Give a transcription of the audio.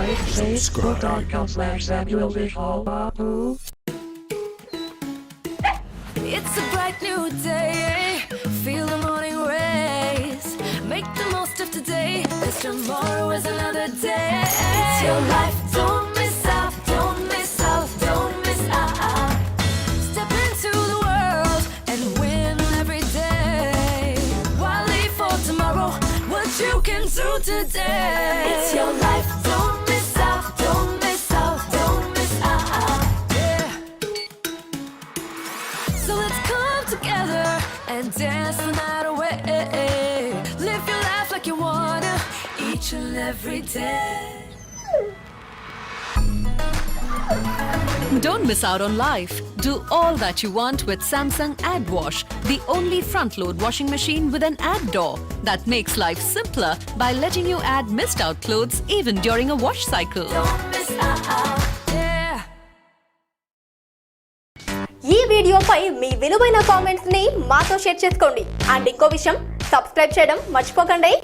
like, facebook.com/samsonvijeshbabu. It's a bright new day, feel the morning rays, make the most of today, 'cause tomorrow is another day. It's your life, don't miss out, don't miss out, don't miss out. Step into the world and win every day. Why leave for tomorrow what you can do today? It's your life, don't miss out, don't miss out, don't miss out. Yeah. So let's come together and dance the night away. Live your life like you wanna, each and every day. Don't miss out on life. Do all that you want with Samsung AddWash, the only front-load washing machine with an add door that makes life simpler by letting you add missed out clothes even during a wash cycle. Don't miss out, yeah. ఈ వీడియోపై మీ విలువైన comments ని మాతో share చేసుకోండి. And ఇంకో విషయం, subscribe చేయడం మర్చిపోకండి.